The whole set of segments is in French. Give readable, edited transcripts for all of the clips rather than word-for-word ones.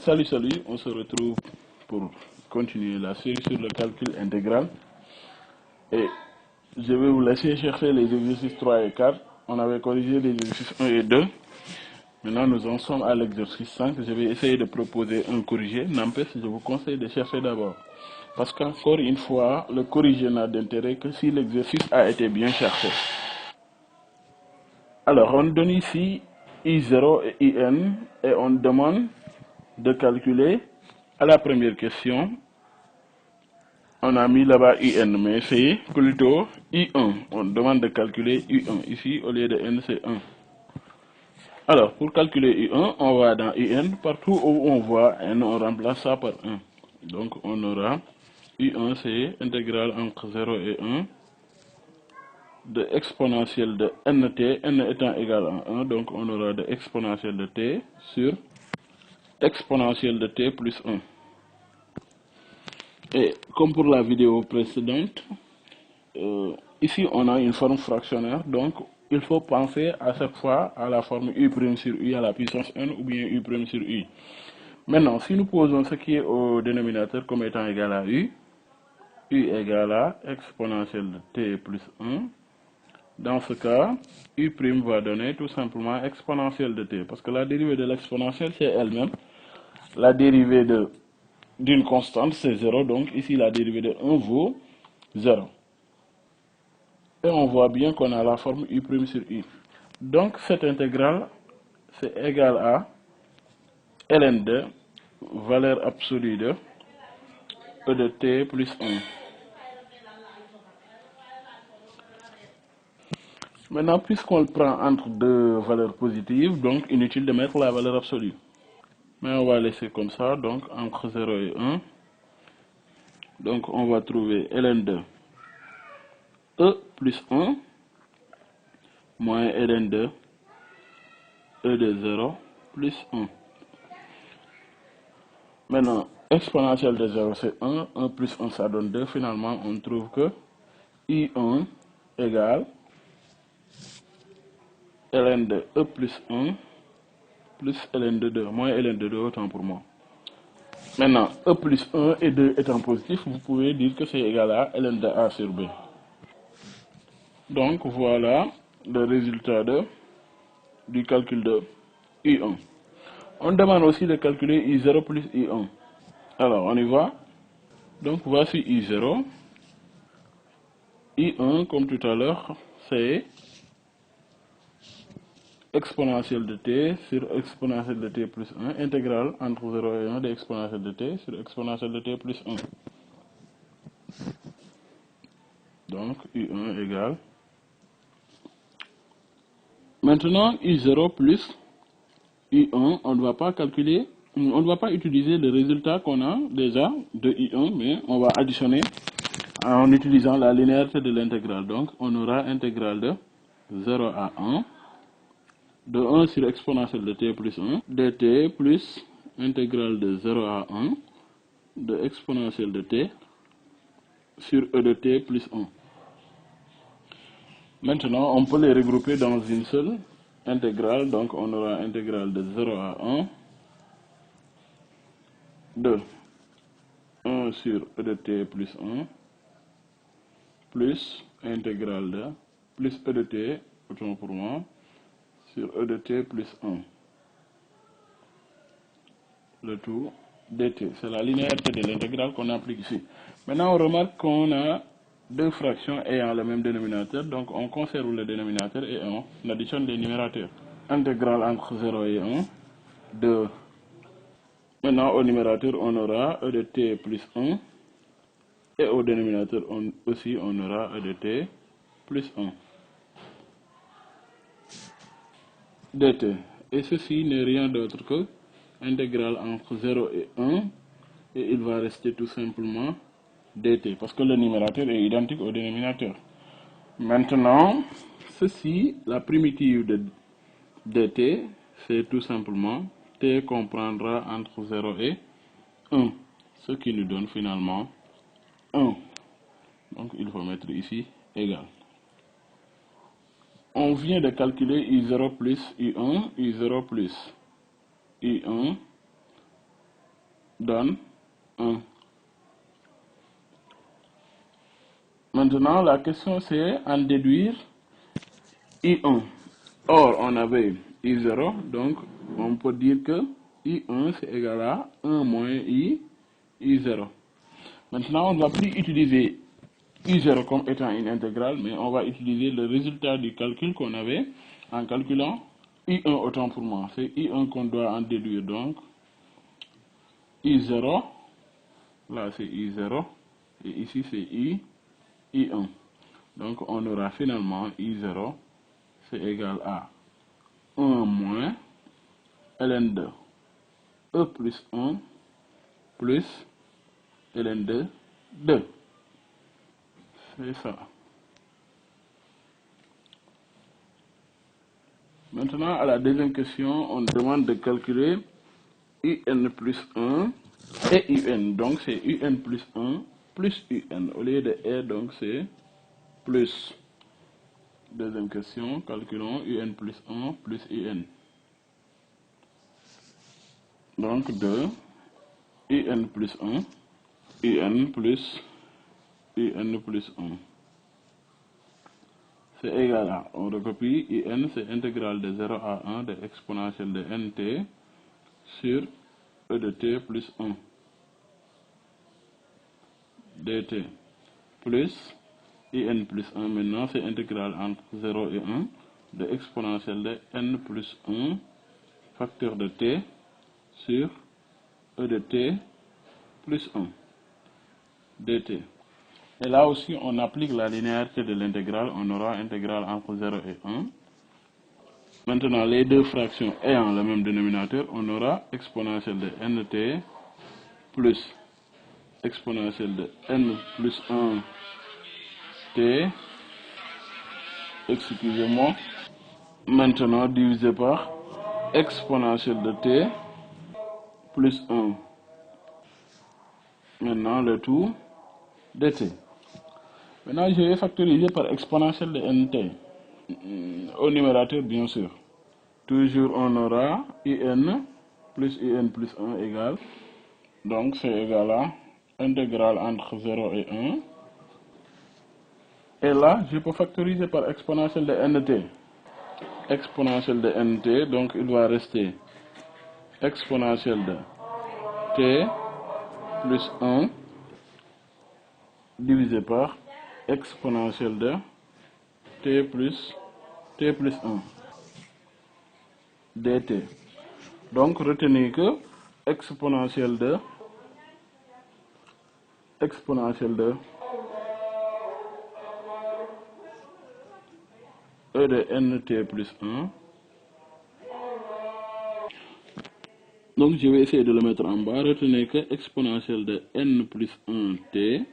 Salut, on se retrouve pour continuer la série sur le calcul intégral. Et je vais vous laisser chercher les exercices 3 et 4. On avait corrigé les exercices 1 et 2. Maintenant, nous en sommes à l'exercice 5. Je vais essayer de proposer un corrigé. N'empêche, je vous conseille de chercher d'abord. Parce qu'encore une fois, le corrigé n'a d'intérêt que si l'exercice a été bien cherché. Alors, on donne ici I0 et IN et on demande de calculer. À la première question, on a mis là-bas IN, mais c'est plutôt I1. On demande de calculer I1. Ici, au lieu de N, c'est 1. Alors, pour calculer I1, on va dans IN. Partout où on voit N, on remplace ça par 1. Donc, on aura I1, c'est intégrale entre 0 et 1 de exponentielle de nt, n étant égal à 1. Donc, on aura de exponentielle de t sur exponentielle de t plus 1. Et comme pour la vidéo précédente, ici on a une forme fractionnaire, donc il faut penser à chaque fois à la forme u' sur u à la puissance n ou bien u' sur u. Maintenant, si nous posons ce qui est au dénominateur comme étant égal à u égale à exponentielle de t plus 1, dans ce cas, u' va donner tout simplement exponentielle de t, parce que la dérivée de l'exponentielle c'est elle-même la dérivée d'une constante, c'est 0, donc ici la dérivée de 1 vaut 0. Et on voit bien qu'on a la forme u' sur u. Donc cette intégrale, c'est égal à ln de valeur absolue de e de t plus 1. Maintenant, puisqu'on le prend entre deux valeurs positives, donc inutile de mettre la valeur absolue. Mais on va laisser comme ça, donc entre 0 et 1. Donc on va trouver ln de e plus 1 moins ln de e de 0 plus 1. Maintenant, exponentielle de 0 c'est 1, 1 plus 1 ça donne 2. Finalement, on trouve que I1 égale ln de e plus 1 plus ln de 2, moins ln de 2, autant pour moi. Maintenant, e plus 1 et 2 étant positifs, vous pouvez dire que c'est égal à ln de a sur b. Donc, voilà le résultat du calcul de I1. On demande aussi de calculer I0 plus I1. Alors, on y va. Donc, voici I0. I1, comme tout à l'heure, c'est exponentielle de t sur exponentielle de t plus 1, intégrale entre 0 et 1 de exponentielle de t sur exponentielle de t plus 1. Donc, I1 égale. Maintenant, I0 plus I1, on ne va pas calculer, on ne va pas utiliser le résultat qu'on a déjà de I1, mais on va additionner en utilisant la linéarité de l'intégrale. Donc, on aura intégrale de 0 à 1, de 1 sur exponentielle de t plus 1, dt plus intégrale de 0 à 1, de exponentielle de t sur e de t plus 1. Maintenant, on peut les regrouper dans une seule intégrale. Donc, on aura intégrale de 0 à 1 de 1 sur e de t plus 1 plus intégrale de plus e de t, autant pour moi, sur e de t plus 1. Le tout dt. C'est la linéarité de l'intégrale qu'on applique ici. Maintenant, on remarque qu'on a deux fractions ayant le même dénominateur. Donc, on conserve le dénominateur et on additionne les numérateurs. Intégrale entre 0 et 1 de... Maintenant, au numérateur, on aura e de t plus 1. Et au dénominateur, aussi, on aura e de t plus 1. dt. Et ceci n'est rien d'autre que intégrale entre 0 et 1. Et il va rester tout simplement dt. Parce que le numérateur est identique au dénominateur. Maintenant, ceci, la primitive de dt, c'est tout simplement t qu'on prendra entre 0 et 1. Ce qui nous donne finalement 1. Donc, il faut mettre ici égal. On vient de calculer I0 plus I1, I0 plus I1 donne 1. Maintenant, la question c'est en déduire I1. Or, on avait I0, donc on peut dire que I1 c'est égal à 1 moins I0. Maintenant, on ne va plus utiliser I0 comme étant une intégrale, mais on va utiliser le résultat du calcul qu'on avait en calculant I1 autant pour moi. C'est I1 qu'on doit en déduire, donc I0, là c'est I0, et ici c'est I1. Donc on aura finalement I0, c'est égal à 1 moins ln2 E plus 1 plus ln2 2. C'est ça. Maintenant, à la deuxième question, on demande de calculer UN plus 1 et UN. Donc, c'est UN plus 1 plus UN. Au lieu de R, donc c'est plus. Deuxième question, calculons UN plus 1 plus UN. Donc, 2, UN plus 1, UN plus 1. C'est égal à, on recopie, IN c'est intégrale de 0 à 1 de exponentielle de NT sur E de T plus 1 dt plus IN plus 1 maintenant c'est intégrale entre 0 et 1 de exponentielle de N plus 1 facteur de T sur E de T plus 1 dt. Et là aussi on applique la linéarité de l'intégrale, on aura intégrale entre 0 et 1. Maintenant, les deux fractions ayant le même dénominateur, on aura exponentielle de nt plus exponentielle de n plus 1 t, excusez-moi, maintenant divisé par exponentielle de t plus 1. Maintenant, le tout dt. Maintenant, je vais factoriser par exponentielle de nt. Au numérateur, bien sûr. Toujours, on aura in plus 1 égale. Donc, c'est égal à intégrale entre 0 et 1. Et là, je peux factoriser par exponentielle de nt. Exponentielle de nt, donc il va rester exponentielle de t plus 1 divisé par exponentielle de t plus 1 dt. Donc, retenez que exponentielle de E de nt plus 1. Donc, je vais essayer de le mettre en bas. Retenez que exponentielle de n plus 1 t,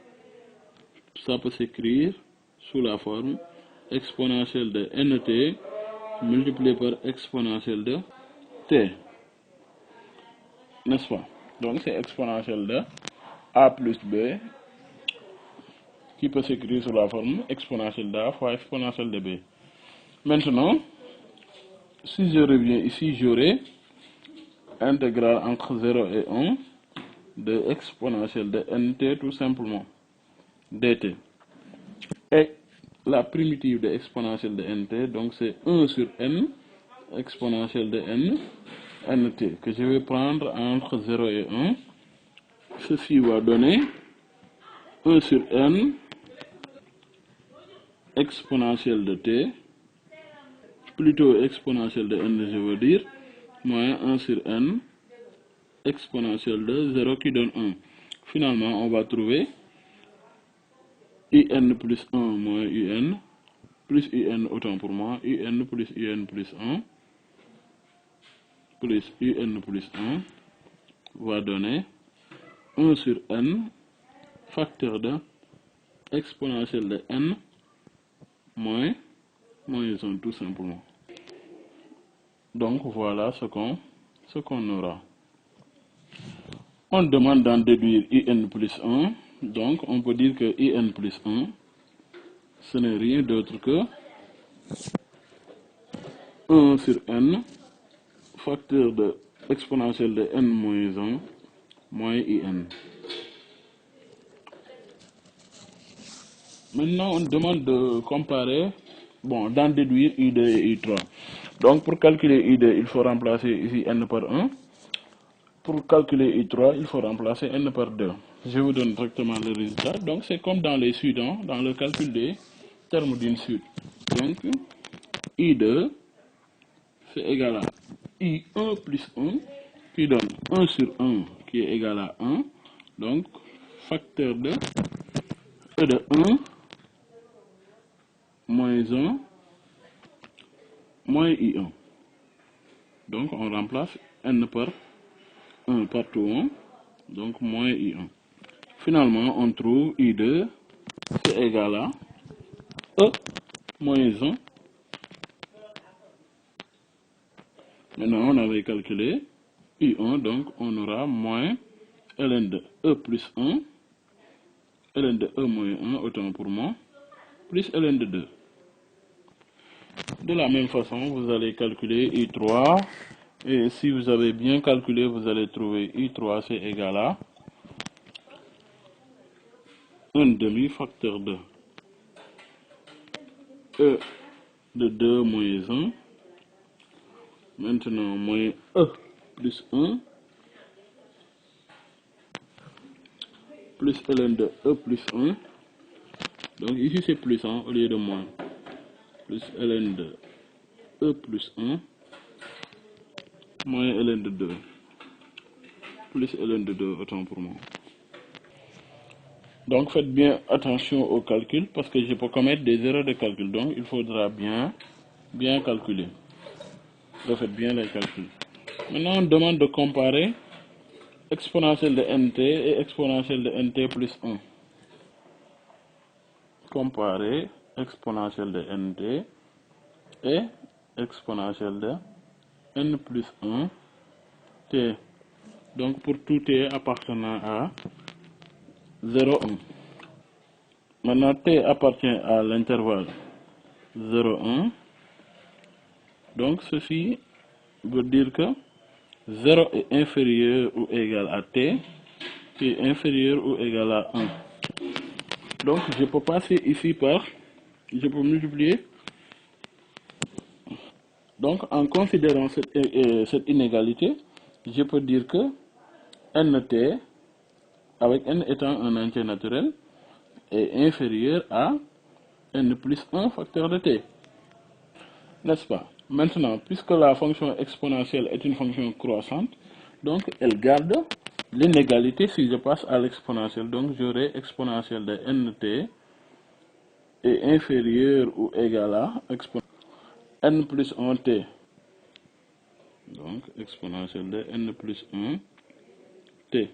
ça peut s'écrire sous la forme exponentielle de nt multiplié par exponentielle de t. N'est-ce pas? Donc, c'est exponentielle de a plus b qui peut s'écrire sous la forme exponentielle d'a fois exponentielle de b. Maintenant, si je reviens ici, j'aurai intégrale entre 0 et 1 de exponentielle de nt tout simplement dt. Et la primitive de exponentielle de nt, donc c'est 1 sur n exponentielle de nt que je vais prendre entre 0 et 1. Ceci va donner 1 sur n exponentielle de t, plutôt exponentielle de n je veux dire, moins 1 sur n exponentielle de 0 qui donne 1. Finalement, on va trouver in plus 1 moins un plus un autant pour moi, un plus 1 plus un plus 1 va donner 1 sur n facteur de exponentielle de n moins 1 tout simplement. Donc voilà ce qu'on aura. On demande d'en déduire in plus 1. Donc on peut dire que in plus 1, ce n'est rien d'autre que 1 sur n facteur de exponentielle de n moins 1 moins IN. Maintenant, on demande de comparer, bon, d'en déduire I2 et I3. Donc, pour calculer I2, il faut remplacer ici N par 1. Pour calculer I3, il faut remplacer N par 2. Je vous donne directement le résultat. Donc, c'est comme dans les suivants, dans le calcul des termes d'une suite. Donc, I2, c'est égal à I1 plus 1, qui donne 1 sur 1, qui est égal à 1. Donc, facteur de E de 1 moins 1 moins I1. Donc, on remplace N par 1 partout 1, donc moins I1. Finalement, on trouve I2, c'est égal à E moins 1. Maintenant, on avait calculé I1, donc on aura moins ln de E plus 1, ln de E moins 1, autant pour moi, plus ln de 2. De la même façon, vous allez calculer I3, et si vous avez bien calculé, vous allez trouver I3, c'est égal à 1 demi facteur de E de 2 moins 1, maintenant moins E plus 1, plus ln de E plus 1, donc ici c'est plus 1 au lieu de moins, plus ln de E plus 1, moins ln de 2, plus ln de 2, autant pour moi. Donc faites bien attention au calcul parce que je peux commettre des erreurs de calcul, donc il faudra bien calculer. Refaites bien les calculs. Maintenant on demande de comparer exponentielle de nt et exponentielle de nt plus 1. Comparer exponentielle de nt et exponentielle de n plus 1 t. Donc pour tout t appartenant à 0, 1. Maintenant t appartient à l'intervalle 0, 1. Donc ceci veut dire que 0 est inférieur ou égal à t, qui est inférieur ou égal à 1. Donc je peux passer ici par, je peux multiplier. Donc en considérant cette inégalité, je peux dire que nt, avec n étant un entier naturel, est inférieur à n plus 1 facteur de t. N'est-ce pas? Maintenant, puisque la fonction exponentielle est une fonction croissante, donc elle garde l'inégalité si je passe à l'exponentielle. Donc j'aurai exponentielle de nt est inférieur ou égal à n plus 1t. Donc exponentielle de n plus 1t.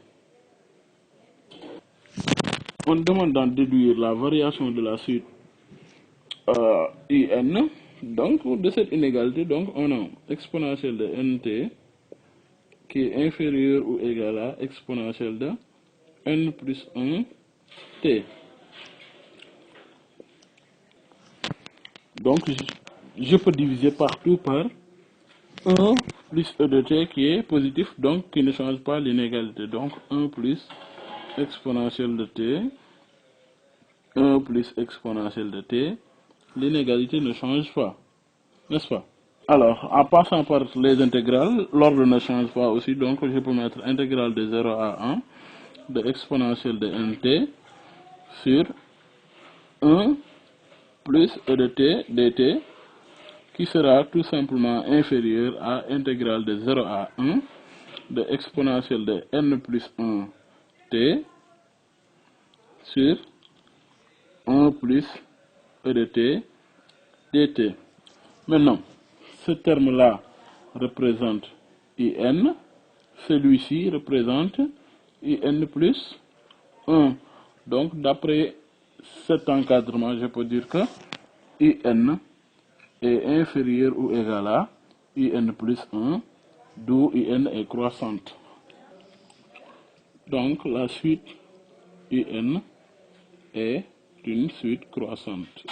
On demande d'en déduire la variation de la suite in. Donc de cette inégalité, donc on a exponentielle de nt qui est inférieur ou égal à exponentielle de n plus 1t. Donc je peux diviser partout par 1 plus e de t qui est positif, donc qui ne change pas l'inégalité. Donc 1 plus exponentielle de t, 1 plus exponentielle de t, l'inégalité ne change pas, n'est-ce pas? Alors, en passant par les intégrales, l'ordre ne change pas aussi, donc je peux mettre intégrale de 0 à 1 de exponentielle de nt sur 1 plus e de t dt, qui sera tout simplement inférieur à intégrale de 0 à 1 de exponentielle de n plus 1 t sur 1 plus e de t dt. Maintenant, ce terme-là représente in, celui-ci représente in plus 1. Donc, d'après cet encadrement, je peux dire que in est inférieur ou égal à in plus 1, d'où in est croissante. Donc, la suite in est une suite croissante.